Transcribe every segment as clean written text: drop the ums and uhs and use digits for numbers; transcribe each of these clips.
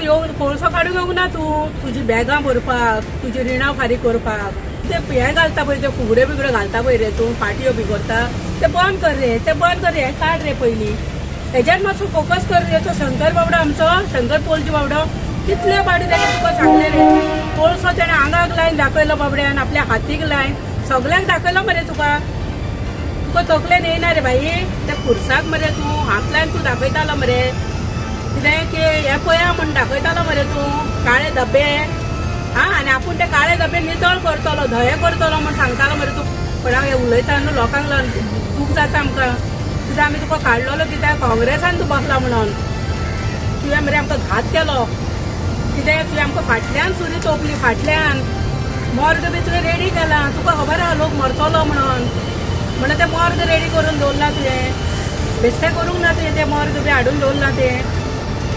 येऊन कोळसो काढूंक येवंक ना तुजी बॅगां भरपाक तुजी रिणां फारीक करपाक ते हे घालता पळय ते फुगड्यो बिगड्यो घालता पळय रे तूं पाटयो बी करता ते बंद कर रे ते बंद कर हे काड रे पयलीं हेजेर मातसो फोकस कर रे तो शंकर बावडो आमचो शंकर पोलची बावडो कितले पाटी ताणें तुका सांगले रे कोळसो ताणें आंगाक लायन दाखयलो बाबड्यान आपल्या हातीक लायन सगळ्यांक दाखयलो मरे तुका तकलेन येयना रे भाई त्या खुर्साक मरे तूं हात लायन तूं दाखयतालो मरे कितें की हे पळया म्हण दाखयतालो मरे तूं काळे धबे आनी आपूण ते काळे धबे नितळ करतलो धवे करतलो म्हण सांगतालो मरे तूं पण हांव हे उलयता न्हू लोकांक दूख जाता आमकां कित्याक आमी तुका काडलेलो कित्याक काँग्रेसान तूं बसला म्हणून तुवें मरे आमकां घात केलो कित्याक तुवें आमकां फाटल्यान सुरी तोपली फाटल्यान मॉर्ग बी तुवें रेडी केला तुका खबर आहा लोक मरतलो म्हणून ते मॉर्ग रेडी करून दवरला तुवें बेश्टे करूंक ना तुवें ते मॉर्ग बी हाडून दवरला ते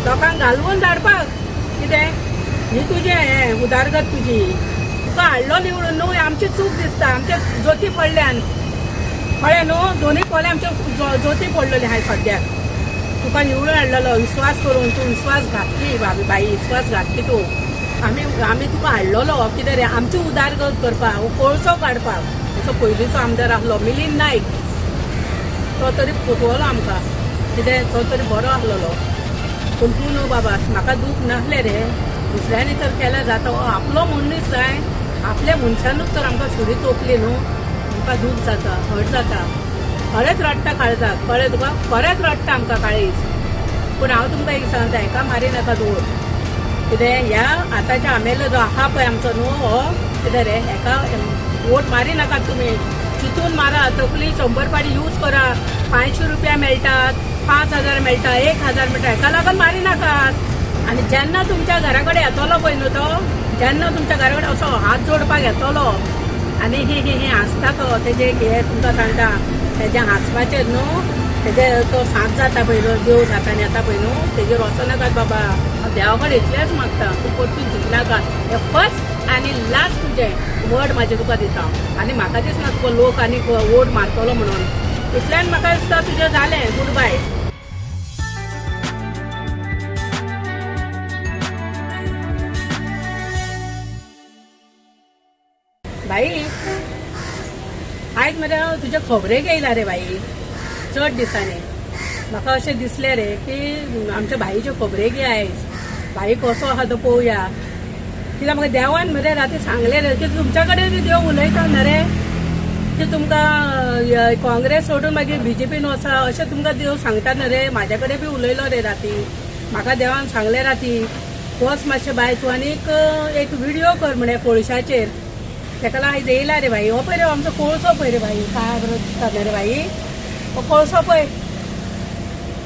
लोकांक घालवून धाडपाक कितें ही तुजें हें उदारगत तुजी तुका हाडलो निवडून न्हू आमची चूक दिसता आमचे जोती पडल्यान कळ्ळें न्हू दोनूय पोले आमचे जोती पडलेली हाय सद्याक तुका निवडून हाडलेलो विश्वास करून तूं विश्वास घातली बाई विश्वास घातली तूं आमी तुका हाडलेलो कितें रे आमची उदारगत करपाक कोळसो काडपाक असो पयलींचो आमदार आसलो मिलिंद नायक तो तरी फटवलो आमकां कितें तो तरी बरो आसलेलो पूण तूं न्हू बाबा म्हाका दूख नासलें रे दुसऱ्यांनी तर केल्यार जाता आपलो मनीस जाय आपल्या मनशानूच तर आमकां सुरी तोपली न्हू आमकां दूख जाता हट जाता खरेंच रडटा काळजाक कळ्ळें तुका खरेंच रडटा आमकां काळीज पूण हांव तुमकां एक सांगता हेका मारी नाका दवर कितें ह्या आतांच्या आमेलो जो आहा पळय आमचो न्हू हो कितें रे हेका वोट मारी नाका तुमी चिंतून मारा तकली 100 पाटी यूज करा 500 रुपया मेळटात 5000 मेळटा 1000 मेळटा हेका लागून मारी नाकात आनी जेन्ना तुमच्या घरा कडेन येतलो पळय न्हू तो जेन्ना तुमच्या घरा कडेन असो हात जोडपाक येतलो आनी हे हांसता तो तेजे हे तुमकां सांगता तेजे हांसपाचेर न्हू तेजे तो सांत जाता पळय देव जाता येता पळय न्हू तेजेर वचो नाकात बाबा हांव देवा कडेन इतलेंच मागता तूं परतून जिखनाकात हे फर्स्ट आनी लास्ट तुजें वर्ड म्हाजें तुका दिता आनी म्हाका दिसना तुका लोक आनी वोट मारतलो म्हणून इतल्यान म्हाका दिसता तुजें जालें गूड बाय भाई आयज मरे तुजे खबरेक येयला रे भाई चड दिसांनी म्हाका अशें दिसलें रे की आमच्या भाईच्यो खबरेक ये आयज भाई कसो आहा तो पळोवया कित्याक म्हाका देवान मरे राती सांगलें रे की तुमच्या कडेन बी देव उलयता न्ही रे की तुमकां काँग्रेस सोडून मागीर BJPन वचा अशें तुमकां देव सांगता न्ही रे म्हाज्या कडेन बी उलयलो रे राती म्हाका देवान सांगलें राती वच मातशें बाय तूं आनीक एक व्हिडिओ कर म्हणे कोळशाचेर तेका आयज येयला रे भाई हो पळय रे आमचो कोळसो पळय रे भाई काय बरो दिसता न्ही रे भाई हो कोळसो पळय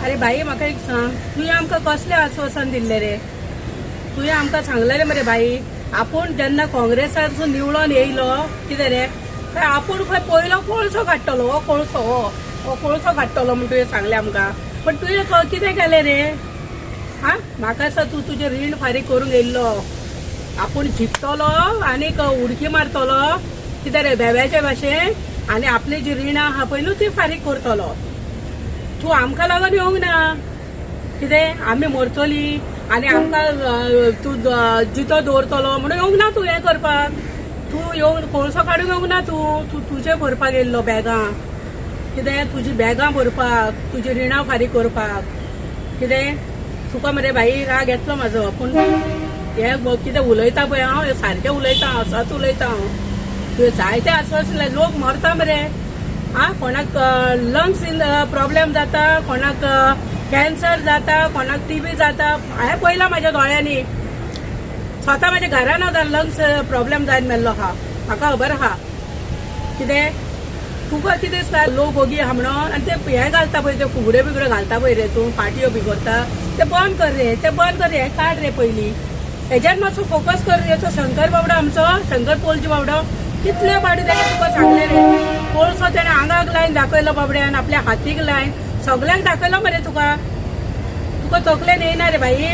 अरे भाई म्हाका एक सांग तुवें आमकां कसलें आश्वासन दिल्लें रे तुवें आमकां सांगलें रे मरे भाई आपूण जेन्ना काँग्रेसाचो निवडून येयलो कितें रे काय आपूण खंय पयलो कोळसो काडटलो हो कोळसो काडटलो म्हण तुवें सांगलें आमकां पण तुवें कितें केलें रे म्हाका दिसता तूं तुजें रीण फारीक करूंक येयल्लो आपूण जिखतलो आनीक उडकी मारतलो कितें रे बेब्याचे भाशेन आनी आपली जी रिणां आहा पळय न्हू ती फारीक करतलो तूं आमकां लागून येवंक ना कितें आमी मरतली आनी आमकां तूं जितो दवरतलो म्हणून येवंक ना तूं हें करपाक तूं येवन कोळसो काडूंक येवंक ना तूं तुजें भरपाक येयल्लो बॅगां कितें तुजी बॅगां भरपाक तुजी रिणां फारीक करपाक कितें तुका मरे भाई राग येतलो म्हाजो पूण हे कितें उलयता पळय हांव सारकें उलयता हांव सत उलयता हांव तुवें जायते आश्वासन लोक मरता मरे कोणाक लंग्स प्रॉब्लेम जाता कोणाक कॅन्सर जाता कोणाक TB जाता हांवें पळयलां म्हाज्या दोळ्यांनी स्वता म्हाज्या घरान हांव लंग्स प्रॉब्लेम जायन मेल्लो आहा म्हाका खबर आहा कितें तुका कितें दिसता लोक भोगी आहा म्हणून आनी ते हे घालता पळय ते फुगड्यो बिगड्यो घालता पळय रे तूं पाटयो बी करता ते बंद कर रे हे काड रे पयलीं हेजेर मातसो फोकस कर रे तो शंकर बावडो आमचो शंकर पोलची बावडो कितले पाटी ताणें तुका सांगलें रे कोळसो ताणें आंगाक लायन दाखयलो बाबड्यान आपल्या हातीक लायन सगळ्यांक दाखयलो मरे तुका तकलेन येयना रे भाई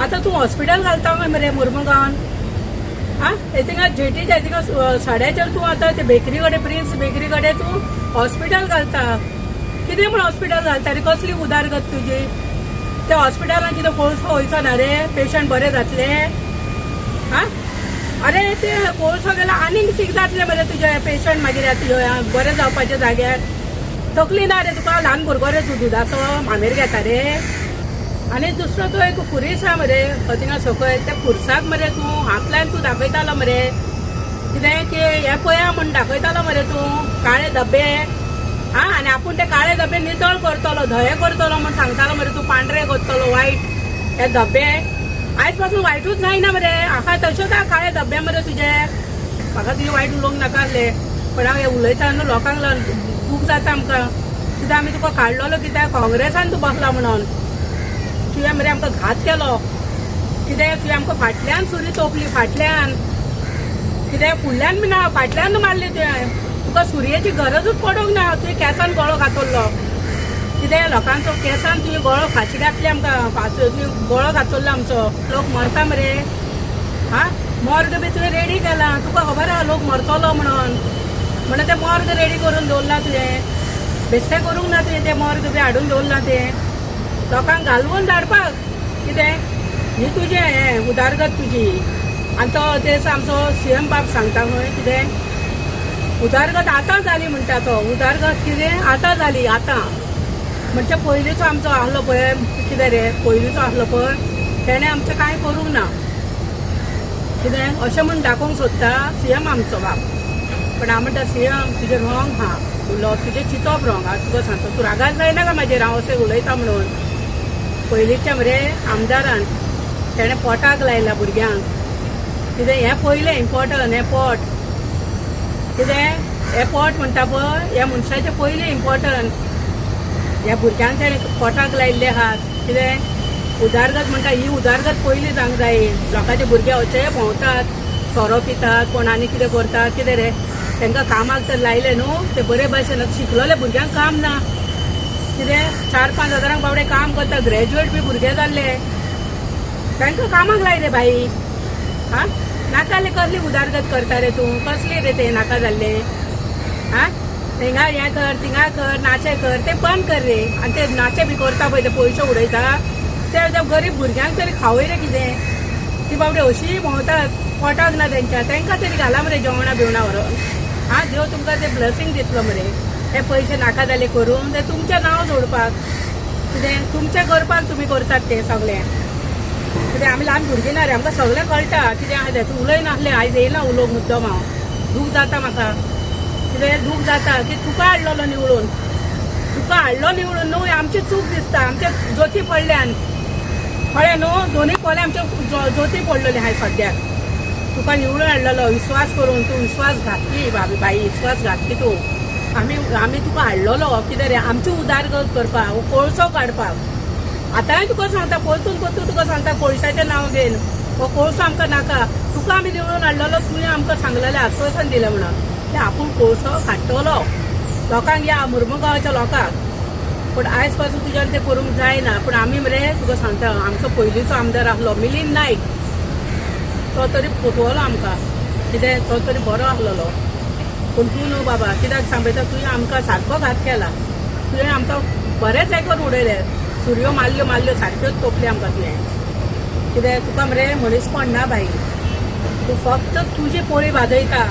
आतां तूं हॉस्पिटल घालता मरे मुर्मुगांवान थिंगा जेटीच्या थिंगा साड्याचेर तूं आतां ते बेकरी कडेन प्रिन्स बेकरी कडेन तूं हॉस्पिटल घालता कितें म्हण हॉस्पिटल घालता रे कसली उदारगत तुजी त्या हॉस्पिटलान कितें कोळसो वयचो ना रे पेशंट बरे जातले हा अरे ते कोळसो गेला आनीक सीक जातले मरे तुजे पेशंट मागीर बरे जावपाचे जाग्यार तकली ना रे तुका ल्हान भुरगो रे तूं दुदाचो मामेर घेता रे आनी दुसरो तो एक खुरीस आहा मरे थिंगा सकयल त्या खुर्साक मरे तूं हातल्यान तूं दाखयतालो मरे कितें की हे पळया म्हण दाखयतालो मरे तूं काळे धब्बे हा आनी आपूण ते काळे धब्बे नितळ करतलो धवे करतलो म्हण सांगतालो मरे तूं पांढरे करतलो वायट हे धब्बे आयज पासून वायटूच जायना मरे आहा तशेंच आहा काळे धब्बे मरे तुजे म्हाका तुजे वायट उलोवंक नाका आसले पण हांव हे उलयता न्हू लोकांक दूख जाता आमकां कित्याक आमी तुका काडलोलो कित्याक काँग्रेसान तूं बसला म्हणून तुवें मरे आमकां घात केलो कित्याक तुवें आमकां फाटल्यान सुरी तोपली फाटल्यान कित्याक फुडल्यान बी ना फाटल्यान मारली तुवें तुका सुरयेची गरजूच पडोंक ना तुवें केंसान गळो घातल्लो कित्याक लोकांचो केंसान तुवें गळो फाशी घातली आमकां तुवें गळो घातल्लो आमचो लोक मरता मरे हा मॉर्ग बी तुवें रेडी केला तुका खबर आहा लोक मरतलो म्हणून ते मॉर्ग रेडी करून दवरला तुवें बेश्टें करूंक ना तुवें ते मॉर्ग बी हाडून दवरला ते लोकांक घालवून धाडपाक कितें ही तुजें हें उदारगत तुजी आनी तो तेच आमचो सीएम बाब सांगता खंय कितें उदारगत आतां जाली म्हणटा तो उदारगत कितें आतां जाली आतां म्हणजे पयलींचो आमचो आहलो पळय कितें रे पयलींचो आहलो पळय तेणें आमचें कांय करूंक ना कितें अशें म्हूण दाखोवंक सोदता सीएम आमचो बाब पण हांव म्हणटा सीएम तुजें रॉंग हा उलो तुजें चिंतप रॉंग हांव तुका सांगता तूं रागार जायना का म्हाजेर हांव अशें उलयता म्हणून पयलींच्या मरे आमदारान तेणें पोटाक लायला भुरग्यांक कितें हें पयलें इम्पॉर्टंट हें पोट कितें हें पोट म्हणटा पळय ह्या मनशाचें पयलें इम्पॉर्टंट ह्या भुरग्यांक तेणें पोटाक लायिल्ले आहात कितें उदारगत म्हणटा ही उदारगत पयलीं जावंक जाय लोकांचे भुरगे अशें भोंवतात सोरो पितात कोण आनी कितें करतात कितें रे तांकां कामाक तर लायले न्हू ते बरे भाशेन शिकलेले भुरग्यांक काम ना कितें 4-5 हजारांक बावडे काम करता ग्रॅज्युएट बी भुरगे जाल्ले तांकां कामाक लाय रे भाई हा नाका जाल्ले कसली उदारगत करता रे तूं कसली रे ते नाका जाल्ले हा हिंगा हें कर थिंगा कर नाचे कर ते बंद कर रे आनी ते नाचे बी करता पळय ते पयशे उडयता ते गरीब भुरग्यांक तरी खावय रे कितें ती बावडे अशी भोंवतात पोटाक ना तेंच्या तांकां तरी घाला मरे जेवणा बिवणा व्हरून हा देव तुमकां ते ब्लेसिंग दितलो मरे हे पयशे नाका जाले करून ते तुमचें नांव जोडपाक कितें तुमचें करपाक तुमी करतात ते सगळें कितें आमी ल्हान भुरगीं ना रे आमकां सगळें कळटा कितें आहा तें तूं उलय नासलें आयज येयला उलोवंक मुद्दम हांव दूख जाता म्हाका कितें दूख जाता की तुका हाडलोलो निवळून न्हू आमची चूक दिसता आमचे जोती पडल्यान कळ्ळें न्हू दोनूय पोले आमचे जोती पडलेली हाय सद्याक तुका निवळून हाडलेलो विश्वास करून तूं विश्वास घातली बाई विश्वास घातली तूं आमी तुका हाडलेलो कितें रे आमची उदारगत करपाक हो कोळसो काडपाक आतांय तुका सांगता परतून तुका सांगता कोळशाचें नांव घेवन हो कोळसो आमकां नाका तुका आमी निवळून हाडलेलो तुवें आमकां सांगलेलें आश्वासन दिलें म्हणून ते आपूण कोळसो काडटलो लोकांक या मुर्मुगांवच्या लोकांक पूण आयज पासून तुज्यान तें करूंक जायना पूण आमी मरे तुका सांगता आमचो पयलींचो आमदार आसलो मिलिंद नायक तो तरी फटवलो आमकां कितें तो तरी बरो आसलेलो पूण तूं न्हू बाबा कित्याक सांगता तुवें आमकां सारको घात केला तुवें आमकां बरेंच हें करून उडयले सुरयो मारल्यो सारक्योच तोपली आमकां तुवें कितें तुका मरे मनीसपण ना बाई तूं फक्त तुजी पोळी भाजयता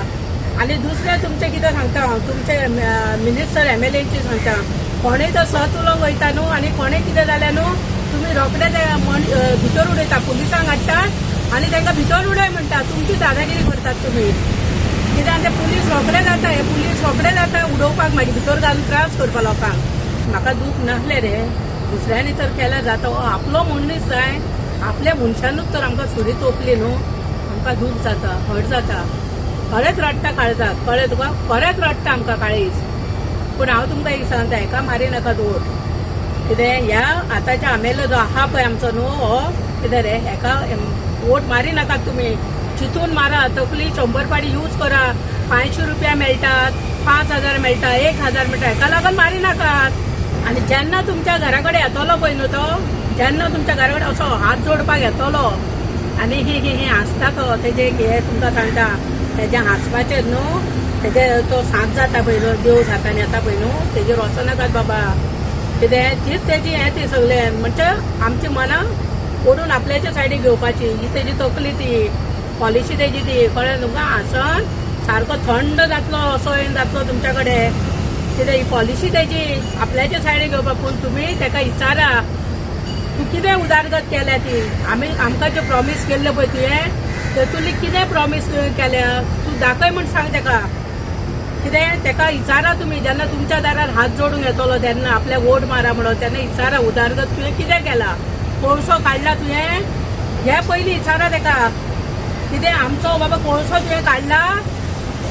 आनी दुसरें तुमचें कितें सांगता हांव तुमचे मिनिस्टर MLAची सांगता कोणें तो सत उलोवंक वयता न्हू आनी कोणें कितें जालें न्हू तुमी रोखडे ते भितर उडयता पुलिसांक हाडटा आनी तांकां भितर उडय म्हणटा तुमची दादागिरी करतात तुमी कित्याक ते पुलीस रोखडे जाता हे पुलीस रोखडे जाता उडोवपाक मागीर भितर घालून त्रास करपा लोकांक म्हाका दूख नासलें रे दुसऱ्यांनी तर केल्यार जाता हो आपलो मनीस जाय आपल्या मनशानूच तर आमकां सुरी तोपली न्हू आमकां दूख जाता हट जाता खरेंच रडटा काळजाक कळ्ळें तुका खरेंच रडटा आमकां काळीज पूण हांव तुमकां एक सांगता हेका मारी नाका दोर कितें ह्या आतांच्या आमेलो जो आहा पळय आमचो न्हू हो कितें रे हेका वोट मारी नाकात तुमी चिंतून मारा तकली 100 पाडी यूज करा 500 रुपया मेळटात 5000 मेळटा 1000 मेळटा हेका लागून मारी नाकात आनी जेन्ना तुमच्या घरा कडेन येतलो पळय न्हू तो जेन्ना तुमच्या घरा कडेन असो हात जोडपाक येतलो आनी ही हांसता तो तेजे हे तुमकां सांगता तेजे हांसपाचेर न्हू तेजे तो सांत जाता पळय देव जाता आनी येता पळय न्हू तेजेर वचनाकात बाबा कितें तीच तेजी हें ती सगळें म्हणजे आमची मनां ओडून आपल्याच्या सायडीक घेवपाची ही तेजी तकली ती पॉलिसी तेजी ती कळ्ळें तुमकां आसन सारको थंड जातलो असो हें जातलो तुमच्या कडेन कितें ही पॉलिसी तेजी आपल्याच्या सायडीक घेवपाक पूण तुमी ताका विचारा तूं कितें उदारगत केल्या ती आमकां ज्यो प्रॉमीस केल्ल्यो पळय तुवें तेतूंतली कितें प्रॉमीस तुवें केल्या तूं दाखय म्हूण सांग ताका कितें ताका विचारा तुमी जेन्ना तुमच्या दारार हात जोडून येतलो तेन्ना आपल्याक वोट मारा म्हणून तेन्ना विचारा उदारगत तुवें कितें केला कोळसो काडला तुवें हे पयलीं विचारा ताका कितें आमचो बाबा कोळसो तुवें काडला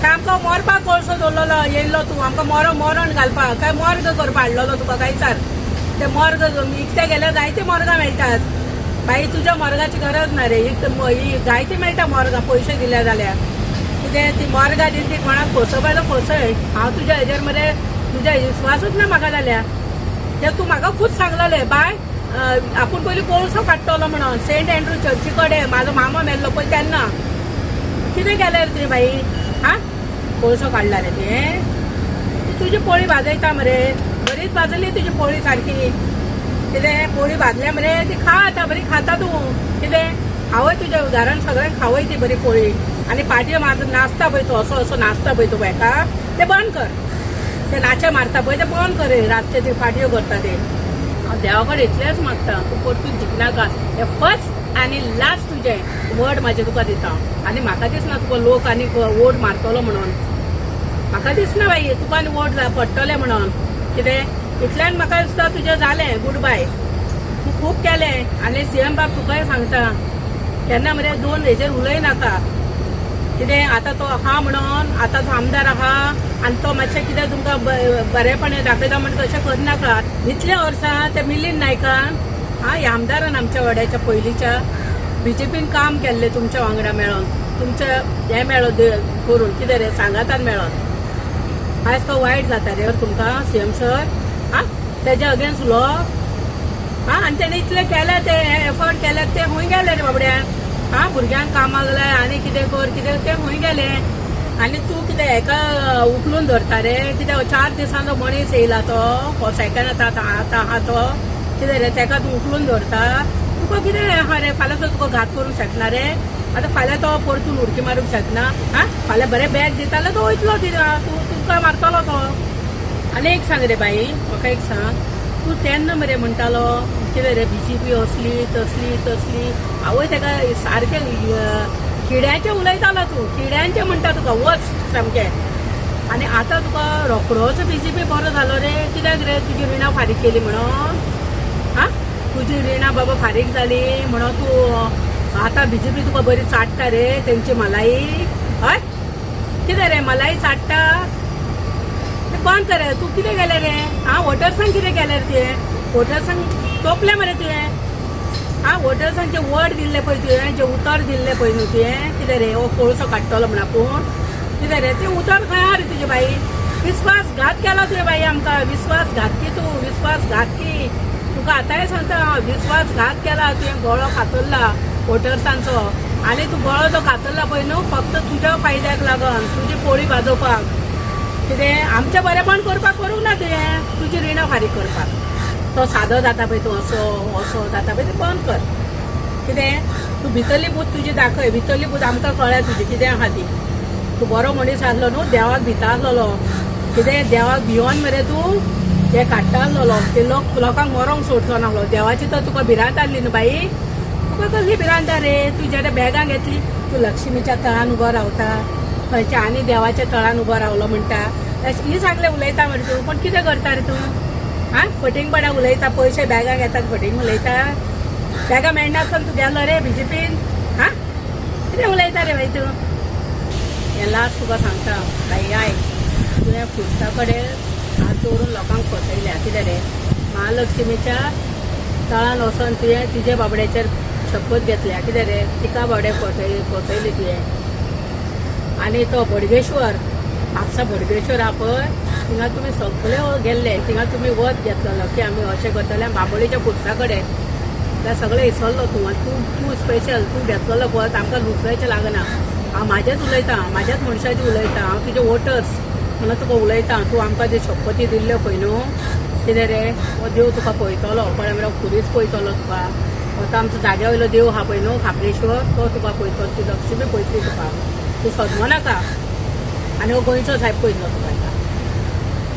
काय आमकां मरपाक कोळसो दवरलेलो येयल्लो तूं आमकां मरण घालपाक काय मर्ग करपाक हाडलेलो तुका काय विचार ते मर्ग इकते गेल्यार जायते मर्गां मेळटात बाई तुज्या मर्गाची गरज ना रे ही जायती मेळटा मर्गां पयशे दिले जाल्यार कितें ती मर्गां दिली ती कोणाक फसोवपाचो फसय हांव तुज्या हेजेर मरे तुज्या विस्वासूच ना म्हाका जाल्यार ते तूं म्हाका खूब सांगलेलें बाय आपूण पयलीं कोळसो काडटलो म्हणून सेंट एंड्रू चर्ची कडेन म्हाजो मामा मेल्लो पळय तेन्ना कितें केलें रे तुवें बाई हा कोळसो काडला रे तुवें तुजी पोळी भाजयता मरे बरीच भाजली तुजी पोळी सारकी कितें पोळी भाजल्या मरे ती खा आतां बरी खाता तूं कितें खावय तुजें उदाहरण सगळें खावय ती बरी पोळी आनी पाटये मारता नाचता पळय तो असो नाचता पळय तो हेका ते बंद कर ते नाचे मारता पळय ते बंद कर रातचे ते पाटयो करता ते हांव देवा कडेन इतलेंच मागता तूं परतून जिखनाका हे फर्स्ट आनी लास्ट तुजें वर्ड म्हाजें तुका दिता आनी म्हाका दिसना तुका लोक आनी वोट मारतलो म्हणून म्हाका दिसना बाई तुका आनी वोट पडटलें म्हणून कितें इतल्यान म्हाका दिसता तुजें जालें गूड बाय तूं खूब केलें आनी सीएम बाब तुकाय सांगता केन्ना मरे दोन हेजेर उलयनाका कितें आतां तो आहा म्हणून आतां तो आमदार आहा आनी तो मातशें कितें तुमकां बरेपणें दाखयता म्हणून तशें करनाका इतल्या वर्सां ते मिलींद नायकान ह्या आमदारान आमच्या वाड्याच्या पयलींच्या बीजेपीन काम केल्लें तुमच्या वांगडा मेळोन तुमचें हें मेळोन करून कितें रे सांगातान मेळोन आयज तो वायट जाता रे तुमकां सीएम सर तेज्या अगेन्स्ट लॉ आनी तेणें इतलें केलें ते एफर्ट केले ते खंय गेले रे बाबड्यान भुरग्यांक कामाक लाय आनी कितें कर कितें ते खंय गेले आनी तूं कितें हेका उखलून धरता रे कितें 4 दिसांचो मनीस येयला तो सेकंड आतां आहा तो कितें रे तेका तूं उखलून धरता तुका कितें आहा रे फाल्यां तो तुका घात करूंक शकना रे आतां फाल्यां तो परतून उडकी मारूंक शकना फाल्यां बरें बॅग दिता जाल्यार तो वयतलो तुका मारतलो तो आनी एक सांग रे बाई म्हाका एक सांग तूं तेन्ना मरे म्हणटालो कितें रे बीजेपी असली तसली आवय तेका सारकें किड्याचें उलयतालो तूं किड्यांचें म्हणटा तुका वच सामकें आनी आतां तुका रोखडोच बीजेपी बरो जालो रे कित्याक रे तुजी रिणां फारीक केली म्हणून तुजी रिणां बाबा फारीक जाली म्हणून तूं आतां बीजेपी तुका बरी चाडटा रे तेंची मलाई हय कितें रे मलाई चाडटा बंद कर तू कितें गेले रे वोटर्सांक कितें केलें रे तुवें वोटर्सांक तोपलें मरे तुवें वोटर्सांचे वोट दिल्ले पळय तुवें जे उतर दिल्ले पळय न्हू तुवें कितें रे हो कोळसो काडटलो म्हण आपूण कितें रे तें उतर खंय आहा रे तुजे बाई विस्वासघात केला तुवें बाई आमकां विस्वासघातकी तूं विस्वासघातकी तुका आतांय सांगता विस्वासघात केला तुवें गळो खातरला वोटर्सांचो आनी तूं गळो जो खातरला पळय न्हू फक्त तुज्या फायद्याक लागून तुजी पोळी भाजोवपाक कितें आमचें बरेपण करपाक करूंक ना तुवें तुजी रिणां फारीक करपाक तो सादो जाता पळय तूं असो जाता पळय तें बंद कर कितें तूं भितरली बूत तुजी दाखय भितरली बूत आमकां कळ्ळें तुजी कितें आहा ती तूं बरो मनीस आसलो न्हू देवाक भिता आसलेलो कितें देवाक भियोन मरे तूं हें काडटा आसलेलो ते लोकांक मरोंक सोडचो नासलो देवाची तर तुका भिरांत आसली न्हू बाई तुका कसली भिरांत रे तूं जेन्ना बॅगां घेतली तूं लक्ष्मीच्या तळान उबो रावता खंयच्या आनी देवाच्या तळान उबो रावलो म्हणटा ही सगळें उलयता मरे तूं पण कितें करता रे तूं फटिंगपणा उलयता पयशे बॅगां घेतात फटींग उलयता बॅगां मेळना आसतना तूं गेलो रे बीजेपीन कितें उलयता रे बाई तूं हें लास्ट तुका सांगता बाई आय तुवें फुडसा कडेन हात दवरून लोकांक फसयल्या कितें रे महालक्ष्मीच्या तळान वचोन तुवें तिजे बाबड्याचेर शपथ घेतल्या कितें रे तिका बाबडे फसयली तुवें आनी तो बोडगेश्वर म्हापसा बोडगेश्वर आहा पळय थिंगा तुमी सगळे गेल्ले थिंगा तुमी वत घेतलेलो की आमी अशें करतले बाबोळीच्या फुडसा कडेन जाल्यार सगळें विसरलो तूं स्पेशल तूं घेतलेलो वत आमकां दुसऱ्याचें लागना हांव म्हाजेच उलयतां म्हाज्याच मनशाची उलयतां हांव तुजे वोटर्स म्हणून तुका उलयतां तूं आमकां जे शपथी दिल्ल्यो पळय न्हू कितें रे हो देव तुका पळयतलो कोणा मेळो खुरीच पळयतलो तुका तो आमचो जाग्या वयलो देव आहा पळय न्हू खापलेश्वर तो तुका पळयतलो ती लक्ष्मी पळयतली तुका तूं सदमो नाका आनी हो गोंयचो साहेब पळयतलो तुका